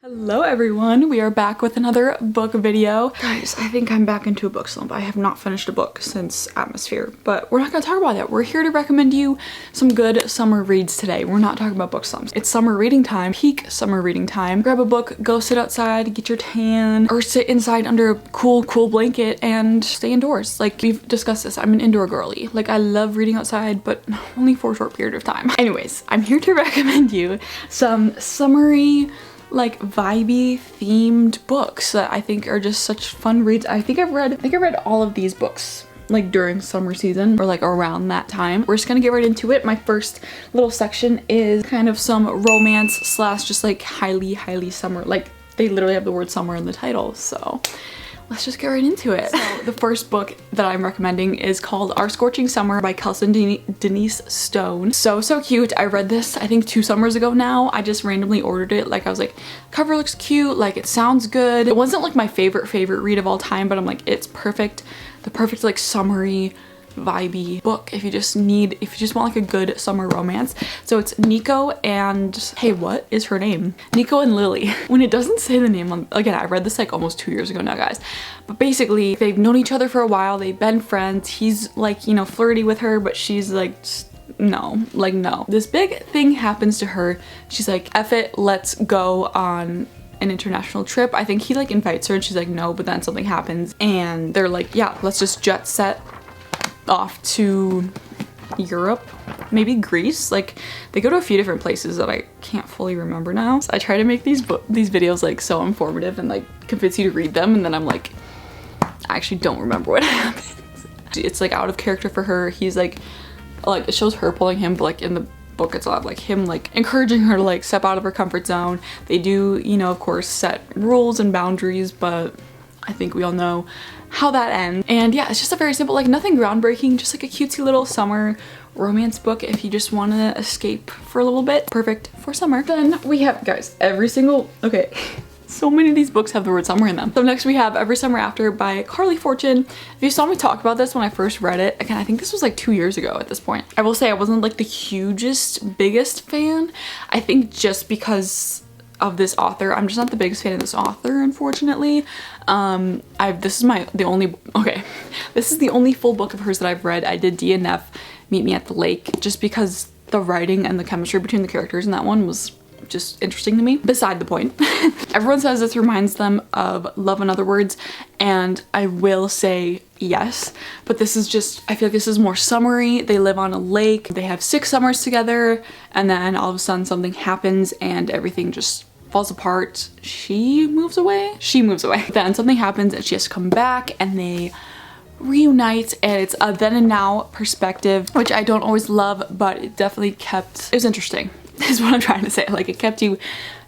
Hello everyone, we are back with another book video. Guys, I think I'm back into a book slump. I have not finished a book since Atmosphere, but we're not gonna talk about that. We're here to recommend you some good summer reads today. We're not talking about book slumps. It's summer reading time, peak summer reading time. Grab a book, go sit outside, get your tan, or sit inside under a cool blanket and stay indoors. Like, we've discussed this, I'm an indoor girly. Like, I love reading outside, but only for a short period of time. Anyways, I'm here to recommend you some summery, like vibey themed books that I think are just such fun reads. I think I read all of these books like during summer season or like around that time. We're just gonna get right into it. My first little section is kind of some romance slash just like highly summer. Like they literally have the word summer in the title, so let's just get right into it. So the first book that I'm recommending is called Our Scorching Summer by Kelsey Denise Stone. So cute. I read this I think 2 summers ago now. I just randomly ordered it. Like I was like, cover looks cute, like it sounds good. It wasn't like my favorite read of all time, but I'm like, it's perfect. The perfect like summery vibey book if you just want like a good summer romance. So it's Nico and, hey, what is her name? Nico and Lily. When it doesn't say the name on, again, I read this like almost 2 years ago now, guys, but basically they've known each other for a while, they've been friends. He's like, you know, flirty with her, but she's like, no. This big thing happens to her. She's like, F it, let's go on an international trip. I think he like invites her and she's like, no, but then something happens and they're like, yeah, let's just jet set off to Europe, maybe Greece. Like they go to a few different places that I can't fully remember now. So I try to make these videos like so informative and like convince you to read them, and then I'm like, I actually don't remember what happens. It's like out of character for her. He's like it shows her pulling him, but like in the book it's a lot of like him like encouraging her to like step out of her comfort zone. They do, you know, of course set rules and boundaries, but I think we all know how that ends. And yeah, it's just a very simple, like nothing groundbreaking, just like a cutesy little summer romance book if you just want to escape for a little bit. Perfect for summer. Then we have, guys, okay, so many of these books have the word summer in them. So next we have Every Summer After by Carly Fortune. If you saw me talk about this when I first read it, again, I think this was like 2 years ago at this point. I will say I wasn't like the biggest fan. I think just because of this author. I'm just not the biggest fan of this author, unfortunately. This is the only full book of hers that I've read. I did DNF, Meet Me at the Lake, just because the writing and the chemistry between the characters in that one was just interesting to me. Beside the point. Everyone says this reminds them of Love in Other Words, and I will say yes, but this is just, I feel like this is more summery. They live on a lake, they have 6 summers together, and then all of a sudden something happens and everything just falls apart. She moves away. Then something happens and she has to come back and they reunite, and it's a then and now perspective, which I don't always love, but it was interesting is what I'm trying to say. Like it kept you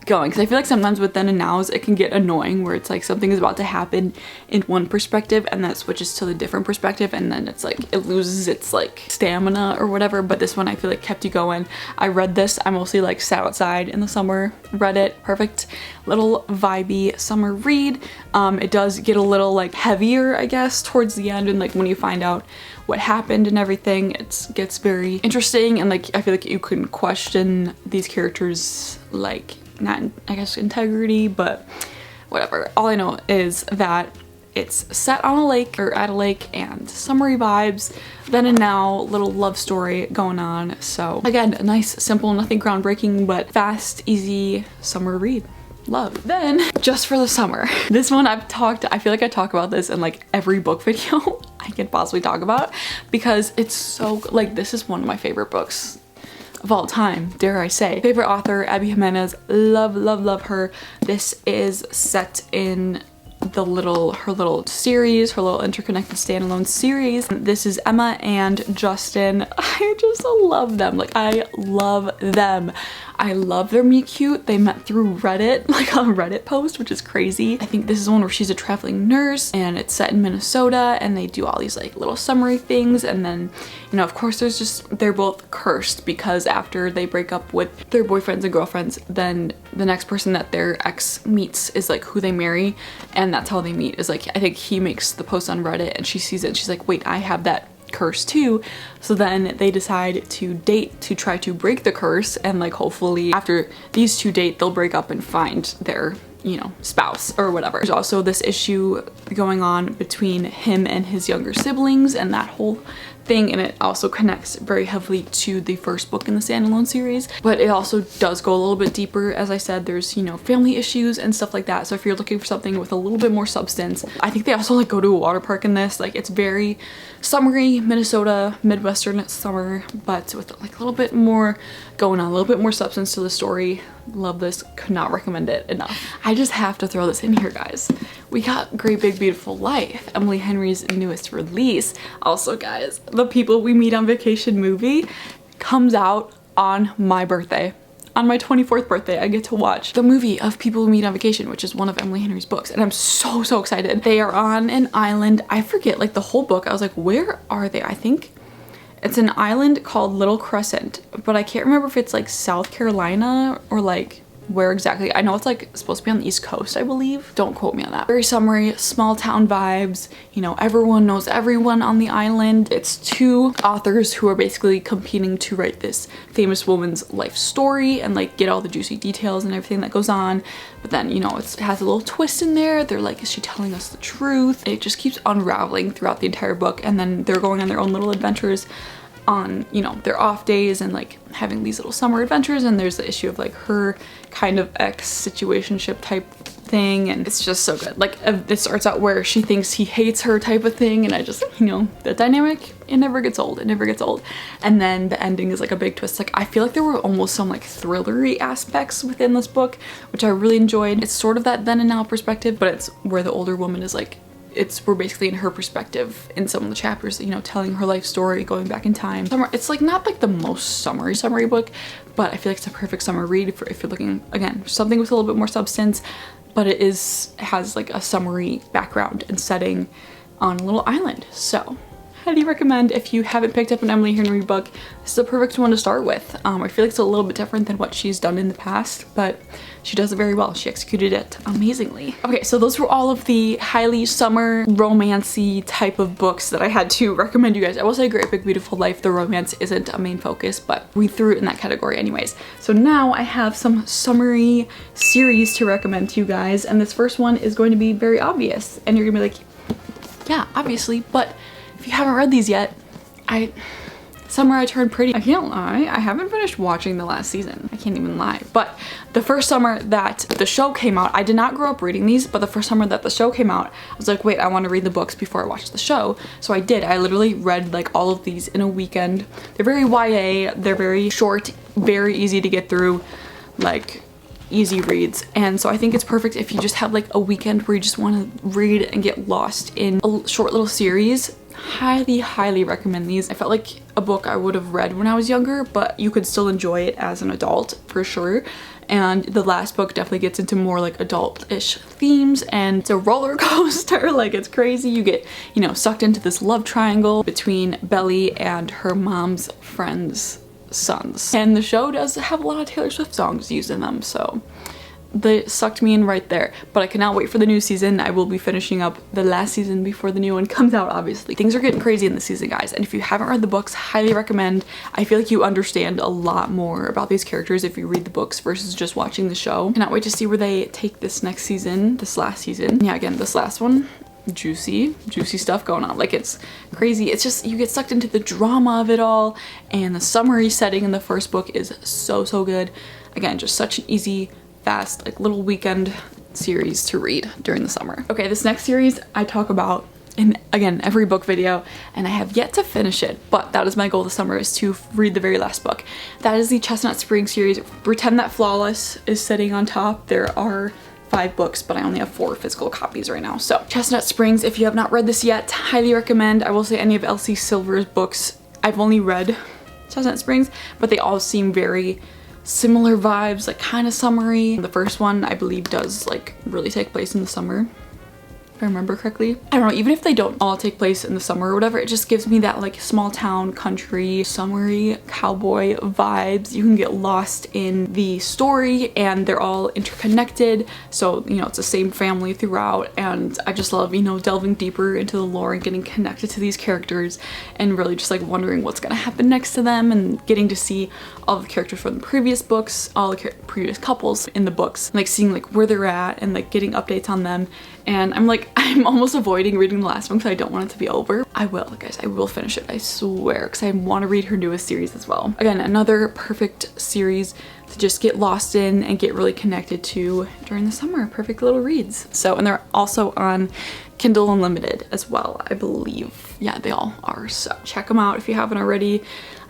going, because I feel like sometimes with then and nows it can get annoying where it's like something is about to happen in one perspective and that switches to the different perspective and then it's like it loses its like stamina or whatever. But this one I feel like kept you going. I read this, I mostly like sat outside in the summer, read it. Perfect little vibey summer read. It does get a little like heavier, I guess, towards the end, and like when you find out what happened and everything, it gets very interesting, and like I feel like you can question these characters, like not I guess integrity, but whatever. All I know is that it's set on a lake or at a lake and summery vibes, then and now, little love story going on. So again, a nice, simple, nothing groundbreaking, but fast, easy summer read. Love. Then Just for the Summer. This one I feel like I talk about this in like every book video I can possibly talk about, because it's so, like, this is one of my favorite books of all time, dare I say. Favorite author, Abby Jimenez. Love her. This is set in her little series, her little interconnected standalone series. This is Emma and Justin. I just love them. Like, I love them. I love their meet cute. They met through Reddit, like a Reddit post, which is crazy. I think this is one where she's a traveling nurse and it's set in Minnesota and they do all these like little summery things, and then, you know, of course they're both cursed because after they break up with their boyfriends and girlfriends, then the next person that their ex meets is like who they marry, and that's how they meet. Is like, I think he makes the post on Reddit and she sees it and she's like, wait, I have that curse too. So then they decide to date to try to break the curse, and like hopefully after these two date they'll break up and find their you know, spouse or whatever. There's also this issue going on between him and his younger siblings and that whole thing, and it also connects very heavily to the first book in the standalone series, but it also does go a little bit deeper. As I said, there's, you know, family issues and stuff like that, so if you're looking for something with a little bit more substance, I think they also like go to a water park in this. Like, it's very summery, Minnesota, Midwestern summer, but with like a little bit more going on, a little bit more substance to the story. Love this, could not recommend it enough. I just have to throw this in here, guys. We got Great Big Beautiful Life, Emily Henry's newest release. Also, guys, The People We Meet on Vacation movie comes out on my birthday. On my 24th birthday, I get to watch the movie of People We Meet on Vacation, which is one of Emily Henry's books, and I'm so excited. They are on an island. I forget like the whole book. I was like, where are they? I think it's an island called Little Crescent, but I can't remember if it's like South Carolina or like where exactly. I know it's like supposed to be on the East Coast, I believe. Don't quote me on that. Very summery, small town vibes. You know, everyone knows everyone on the island. It's two authors who are basically competing to write this famous woman's life story and like get all the juicy details and everything that goes on. But then, you know, it has a little twist in there. They're like, is she telling us the truth? It just keeps unraveling throughout the entire book, and then they're going on their own little adventures on, you know, their off days and like having these little summer adventures. And there's the issue of like her kind of ex-situationship type thing, and it's just so good. Like, it starts out where she thinks he hates her type of thing, and I just, you know, the dynamic, it never gets old. It never gets old. And then the ending is like a big twist. Like, I feel like there were almost some like thrillery aspects within this book, which I really enjoyed. It's sort of that then and now perspective, but it's where the older woman is like, we're basically in her perspective in some of the chapters, you know, telling her life story, going back in time. It's like not like the most summery book, but I feel like it's a perfect summer read for if you're looking, again, something with a little bit more substance, but it has like a summery background and setting on a little island. So highly recommend if you haven't picked up an Emily Henry book. This is a perfect one to start with. I feel like it's a little bit different than what she's done in the past, but she does it very well. She executed it amazingly. Okay, so those were all of the highly summer romancy type of books that I had to recommend you guys. I will say Great Big Beautiful Life, the romance isn't a main focus, but we threw it in that category anyways. So now I have some summery series to recommend to you guys, and this first one is going to be very obvious, and you're gonna be like, yeah, obviously, but if you haven't read these yet, Summer I Turned Pretty. I can't lie, I haven't finished watching the last season. I can't even lie. But the first summer that the show came out, I did not grow up reading these, but the first summer that the show came out, I was like, wait, I want to read the books before I watch the show. So I did. I literally read like all of these in a weekend. They're very YA, they're very short, very easy to get through, like easy reads. And so I think it's perfect if you just have like a weekend where you just want to read and get lost in a short little series. Highly recommend these. I felt like a book I would have read when I was younger, but you could still enjoy it as an adult for sure. And the last book definitely gets into more like adult-ish themes, and it's a roller coaster. Like, it's crazy. You get, you know, sucked into this love triangle between Belly and her mom's friends' sons. And the show does have a lot of Taylor Swift songs used in them, so they sucked me in right there. But I cannot wait for the new season. I will be finishing up the last season before the new one comes out, obviously. Things are getting crazy in this season, guys, and if you haven't read the books, highly recommend. I feel like you understand a lot more about these characters if you read the books versus just watching the show. Cannot wait to see where they take this next season, this last season. Yeah, again, this last one, juicy stuff going on. Like, it's crazy. It's just, you get sucked into the drama of it all, and the summery setting in the first book is so good. Again, just such an easy, fast, like little weekend series to read during the summer. Okay, this next series I talk about in, again, every book video, and I have yet to finish it, but that is my goal this summer, is to read the very last book. That is the Chestnut Springs series. Pretend That Flawless is sitting on top. There are 5 books, but I only have 4 physical copies right now. So Chestnut Springs, if you have not read this yet, highly recommend. I will say any of Elsie Silver's books, I've only read Chestnut Springs, but they all seem very similar vibes, like kind of summery. The first one, I believe, does like really take place in the summer. if I remember correctly. I don't know, even if they don't all take place in the summer or whatever, it just gives me that like small town, country, summery, cowboy vibes. You can get lost in the story and they're all interconnected. So, you know, it's the same family throughout, and I just love, you know, delving deeper into the lore and getting connected to these characters and really just like wondering what's gonna happen next to them, and getting to see all the characters from the previous books, all the previous couples in the books, like seeing like where they're at and like getting updates on them. And I'm almost avoiding reading the last one because I don't want it to be over. I will, guys, I will finish it, I swear, because I want to read her newest series as well. Again, another perfect series to just get lost in and get really connected to during the summer. Perfect little reads. So, and they're also on Kindle Unlimited as well, I believe. Yeah, they all are, so check them out if you haven't already.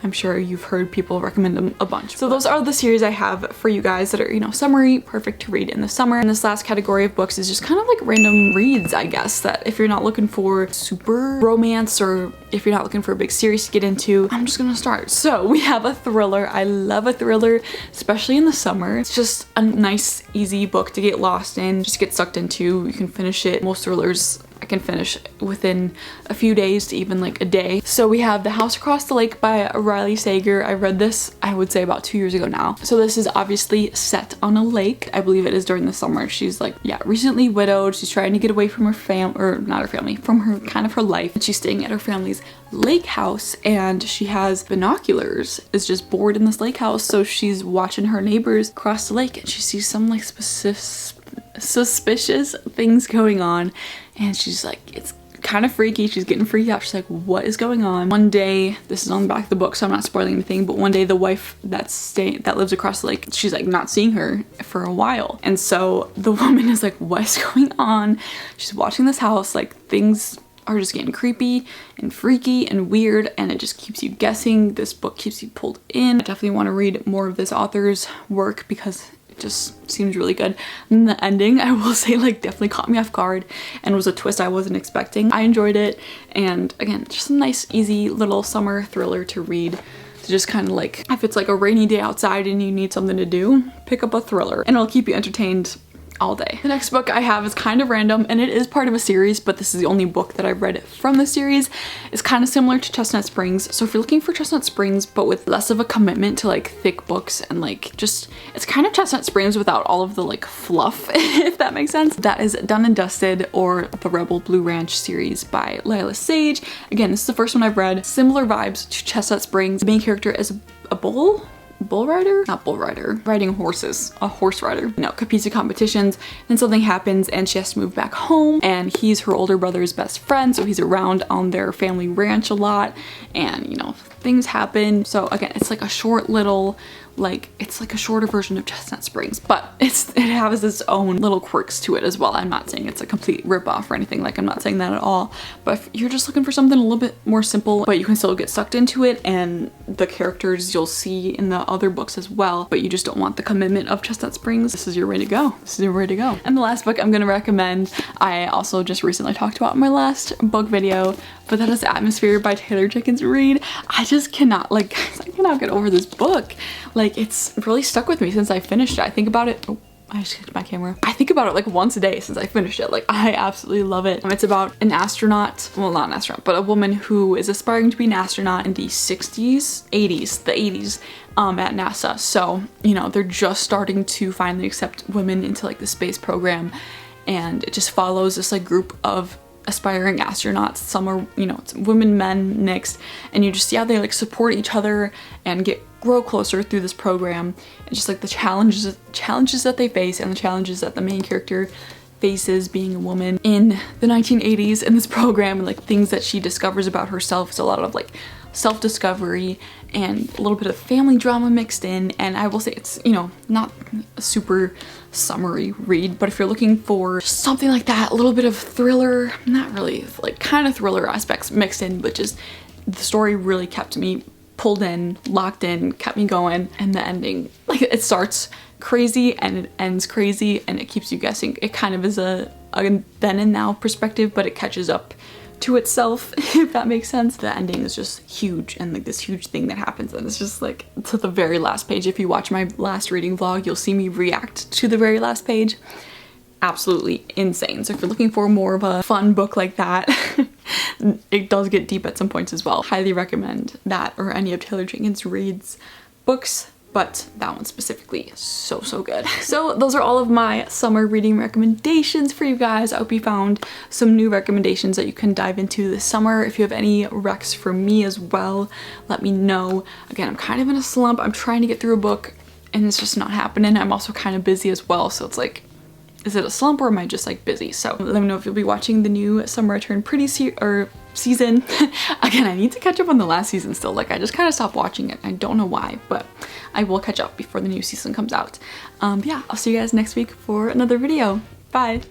I'm sure you've heard people recommend them a bunch. So those are the series I have for you guys that are, you know, summery, perfect to read in the summer. And this last category of books is just kind of like random reads, I guess, that if you're not looking for super romance or if you're not looking for a big series to get into, I'm just gonna start. So we have a thriller. I love a thriller, especially in the summer. It's just a nice, easy book to get lost in, just get sucked into. You can finish it. Most thrillers I can finish within a few days to even like a day. So we have The House Across the Lake by Riley Sager. I read this, I would say, about 2 years ago now. So this is obviously set on a lake. I believe it is during the summer. She's like, yeah, recently widowed. She's trying to get away from her from her kind of her life. And she's staying at her family's lake house, and she has binoculars, is just bored in this lake house. So she's watching her neighbors cross the lake, and she sees some like suspicious things going on, and she's like, it's kind of freaky. She's getting freaked out. She's like, what is going on? One day, this is on the back of the book, so I'm not spoiling anything, but one day the wife that lives across the lake, she's like not seeing her for a while. And so the woman is like, what's going on? She's watching this house, like things are just getting creepy and freaky and weird, and it just keeps you guessing. This book keeps you pulled in. I definitely want to read more of this author's work because just seems really good. And the ending, I will say, like definitely caught me off guard and was a twist I wasn't expecting. I enjoyed it, and again, just a nice easy little summer thriller to read, to just kind of like, if it's like a rainy day outside and you need something to do, pick up a thriller and it'll keep you entertained all day. The next book I have is kind of random, and it is part of a series, but this is the only book that I've read from the series. It's kind of similar to Chestnut Springs. So if you're looking for Chestnut Springs but with less of a commitment to like thick books and like just, it's kind of Chestnut Springs without all of the like fluff, if that makes sense. That is Done and Dusted, or the Rebel Blue Ranch series by Lila Sage. Again, this is the first one I've read. Similar vibes to Chestnut Springs. The main character is a bull rider, riding horses, a horse rider. You know, competes in competitions, then something happens and she has to move back home, and he's her older brother's best friend, so he's around on their family ranch a lot, and you know, things happen. So again, it's like a short little, like, it's like a shorter version of Chestnut Springs, but it has its own little quirks to it as well. I'm not saying it's a complete ripoff or anything, like I'm not saying that at all, but if you're just looking for something a little bit more simple, but you can still get sucked into it, and the characters you'll see in the other books as well, but you just don't want the commitment of Chestnut Springs, this is your way to go. This is your way to go. And the last book I'm gonna recommend, I also just recently talked about in my last book video, but that is Atmosphere by Taylor Jenkins Reid. I just cannot, like, I cannot get over this book. Like, it's really stuck with me since I finished it. I think about it, oh, I just kicked my camera. I think about it like once a day since I finished it. Like, I absolutely love it. It's about an astronaut, well, not an astronaut, but a woman who is aspiring to be an astronaut in the 80s at NASA. So, you know, they're just starting to finally accept women into like the space program, and it just follows this like group of aspiring astronauts. Some are, you know, it's women, men mixed, and you just see how they like support each other and grow closer through this program, and just like the challenges that they face, and the challenges that the main character faces being a woman in the 1980s in this program, and like things that she discovers about herself. It's a lot of like self-discovery and a little bit of family drama mixed in. And I will say it's, you know, not a super summery read, but if you're looking for something like that, a little bit of thriller, not really, like kind of thriller aspects mixed in, but just the story really kept me pulled in, locked in, kept me going. And the ending, like, it starts crazy and it ends crazy, and it keeps you guessing. It kind of is a then and now perspective, but it catches up to itself, if that makes sense. The ending is just huge, and like this huge thing that happens, and it's just like to the very last page. If you watch my last reading vlog, you'll see me react to the very last page. absolutely insane. So if you're looking for more of a fun book like that, it does get deep at some points as well. Highly recommend that or any of Taylor Jenkins Reid's books, but that one specifically, so good. So those are all of my summer reading recommendations for you guys. I hope you found some new recommendations that you can dive into this summer. If you have any recs for me as well, let me know. Again, I'm kind of in a slump. I'm trying to get through a book and it's just not happening. I'm also kind of busy as well, so it's like, is it a slump or am I just like busy? So let me know if you'll be watching the new Summer Return Pretty season. Again, I need to catch up on the last season still. Like, I just kind of stopped watching it. I don't know why, but I will catch up before the new season comes out. Yeah, I'll see you guys next week for another video. Bye.